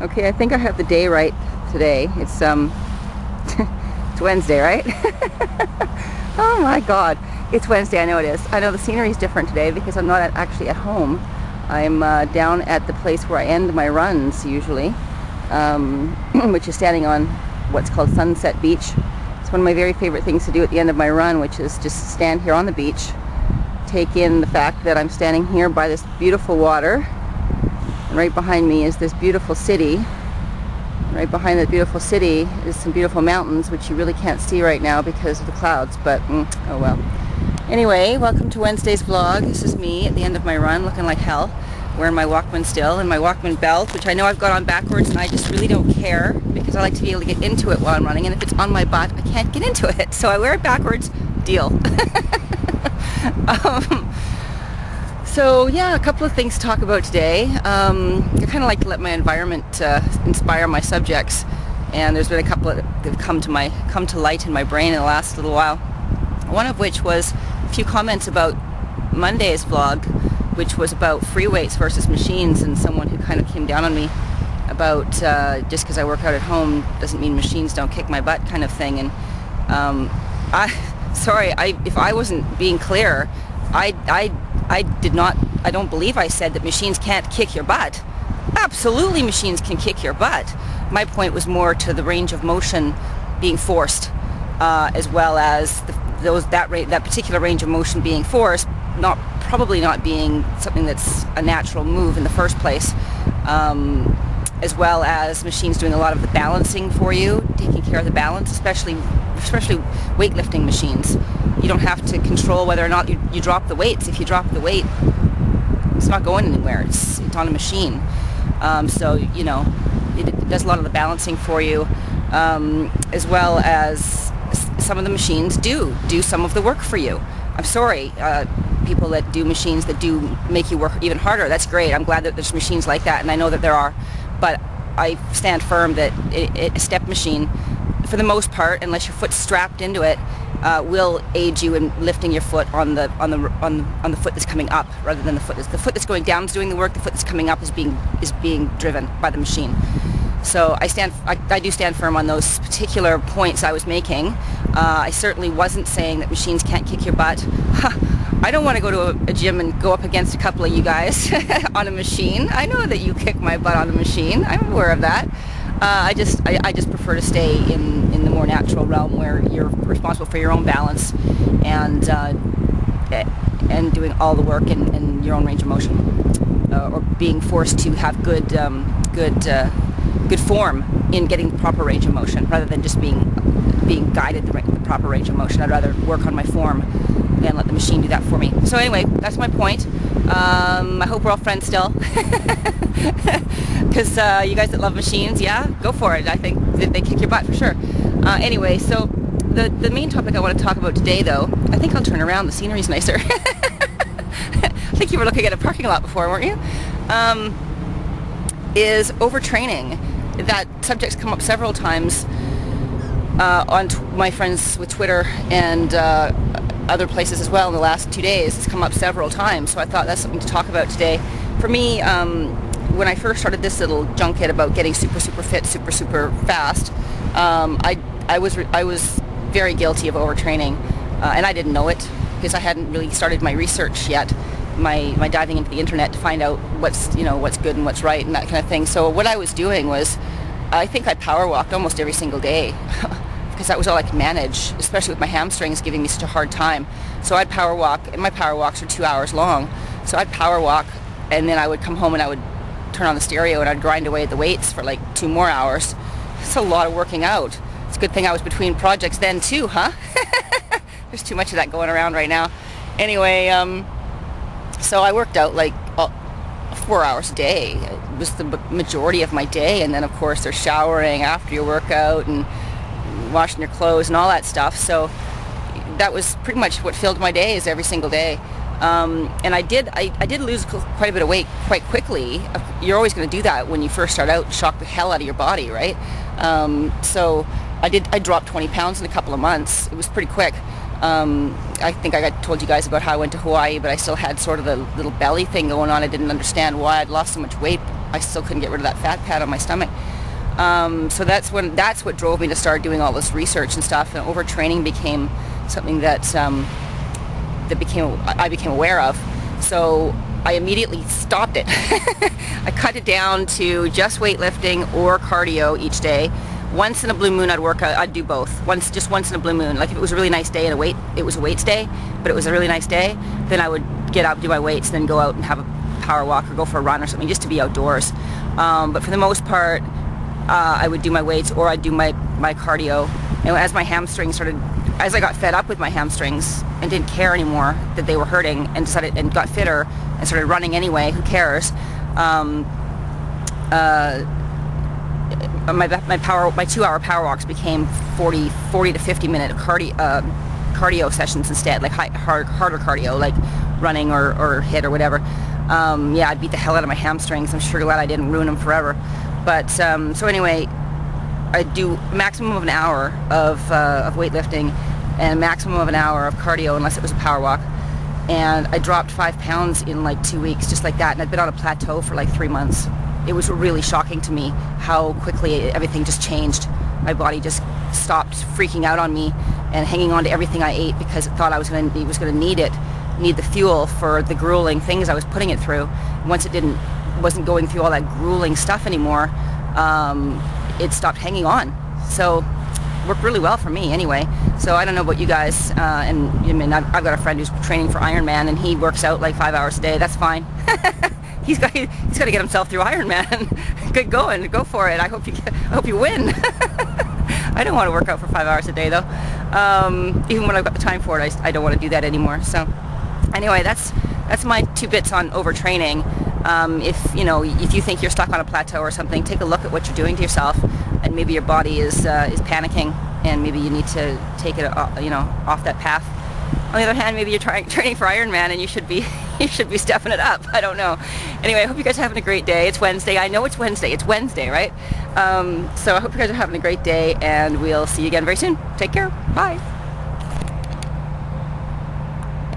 Okay, I think I have the day right today. It's it's Wednesday, right? Oh my God, it's Wednesday. I know it is. I know the scenery is different today because I'm not actually at home. I'm down at the place where I end my runs usually, which is standing on what's called Sunset Beach. It's one of my very favorite things to do at the end of my run, which is just stand here on the beach, take in the fact that I'm standing here by this beautiful water. And right behind me is this beautiful city. Right behind that beautiful city is some beautiful mountains, which you really can't see right now because of the clouds, but oh well. Anyway, welcome to Wednesday's vlog. This is me at the end of my run, looking like hell, wearing my Walkman still and my Walkman belt, which I know I've got on backwards, and I just really don't care because I like to be able to get into it while I'm running, and if it's on my butt, I can't get into it, so I wear it backwards. Deal. So yeah, a couple of things to talk about today. I kind of like to let my environment inspire my subjects, and there's been a couple that have come to light in my brain in the last little while. One of which was a few comments about Monday's vlog, which was about free weights versus machines, and someone who kind of came down on me about just because I work out at home doesn't mean machines don't kick my butt kind of thing. And if I wasn't being clear, I don't believe I said that machines can't kick your butt. Absolutely, machines can kick your butt. My point was more to the range of motion being forced, as well as that particular range of motion being forced, probably not being something that's a natural move in the first place, as well as machines doing a lot of the balancing for you, taking care of the balance, especially weightlifting machines. You don't have to control whether or not you drop the weights. If you drop the weight, it's not going anywhere. It's on a machine. So, you know, it does a lot of the balancing for you, as well as some of the machines do some of the work for you. I'm sorry, people that do machines that do make you work even harder. That's great. I'm glad that there's machines like that, and I know that there are. But I stand firm that a step machine, for the most part, unless your foot's strapped into it, will aid you in lifting your foot on the foot that's coming up, rather than the foot that's going down is doing the work. The foot that's coming up is being driven by the machine. So I do stand firm on those particular points I was making. I certainly wasn't saying that machines can't kick your butt. I don't want to go to a gym and go up against a couple of you guys on a machine. I know that you kick my butt on a machine. I'm aware of that. I just prefer to stay in the more natural realm where you're responsible for your own balance and doing all the work in your own range of motion, or being forced to have good form in getting the proper range of motion, rather than just being guided the proper range of motion. I'd rather work on my form than let the machine do that for me. So anyway, that's my point. I hope we're all friends still. Because you guys that love machines, yeah, go for it. I think that they kick your butt for sure. Anyway, so the main topic I want to talk about today, though, I think I'll turn around. The scenery's nicer. I think you were looking at a parking lot before, weren't you? Is overtraining. That subject's come up several times on my friends with Twitter and other places as well in the last 2 days. It's come up several times, so I thought that's something to talk about today. For me, when I first started this little junket about getting super fit, super fast, I was very guilty of overtraining, and I didn't know it because I hadn't really started my research yet, my diving into the internet to find out what's good and what's right and that kind of thing. So what I was doing was, I think I power walked almost every single day because that was all I could manage, especially with my hamstrings giving me such a hard time. So I'd power walk, and my power walks are 2 hours long. So I'd power walk, and then I would come home and I would turn on the stereo and I'd grind away at the weights for like 2 more hours. It's a lot of working out. It's a good thing I was between projects then too, huh? There's too much of that going around right now. Anyway, so I worked out like 4 hours a day. It was the majority of my day, and then of course there's showering after your workout and washing your clothes and all that stuff. So that was pretty much what filled my days every single day. And I did lose quite a bit of weight quite quickly. You're always going to do that when you first start out, shock the hell out of your body, right? So I dropped 20 pounds in a couple of months. It was pretty quick. I think I told you guys about how I went to Hawaii, but I still had sort of the little belly thing going on. I didn't understand why I'd lost so much weight. I still couldn't get rid of that fat pad on my stomach. So that's what drove me to start doing all this research and stuff. And overtraining became something that I became aware of. So I immediately stopped it. I cut it down to just weightlifting or cardio each day. Once in a blue moon I'd work out, I'd do both. Just once in a blue moon. Like if it was a really nice day and it was a weights day, but it was a really nice day, then I would get up, do my weights, then go out and have a power walk or go for a run or something, just to be outdoors. But for the most part, I would do my weights or I'd do my cardio. And as my hamstrings as I got fed up with my hamstrings and didn't care anymore that they were hurting and got fitter and started running anyway, who cares? My 2-hour power walks became 40 to 50 minute cardio sessions instead, like harder cardio, like running or HIIT or whatever. Yeah, I beat the hell out of my hamstrings. I'm sure glad I didn't ruin them forever. But so anyway, I do a maximum of an hour of weightlifting and a maximum of an hour of cardio, unless it was a power walk. And I dropped 5 pounds in like 2 weeks, just like that. And I'd been on a plateau for like 3 months. It was really shocking to me how quickly everything just changed. My body just stopped freaking out on me and hanging on to everything I ate because it thought I was going to need the fuel for the grueling things I was putting it through. Once it wasn't going through all that grueling stuff anymore, it stopped hanging on. So worked really well for me anyway. So I don't know about you guys, and I mean, I've got a friend who's training for Ironman and he works out like 5 hours a day. That's fine. He's got to get himself through Ironman. Good going, go for it. I hope you win. I don't want to work out for 5 hours a day though. Even when I've got the time for it, I don't want to do that anymore. So anyway, that's my 2 bits on overtraining. If you think you're stuck on a plateau or something, take a look at what you're doing to yourself, and maybe your body is panicking, and maybe you need to take it off that path. On the other hand, maybe you're training for Ironman and you should be stepping it up. I don't know. Anyway, I hope you guys are having a great day. It's Wednesday. I know it's Wednesday. It's Wednesday, right? So I hope you guys are having a great day, and we'll see you again very soon. Take care. Bye.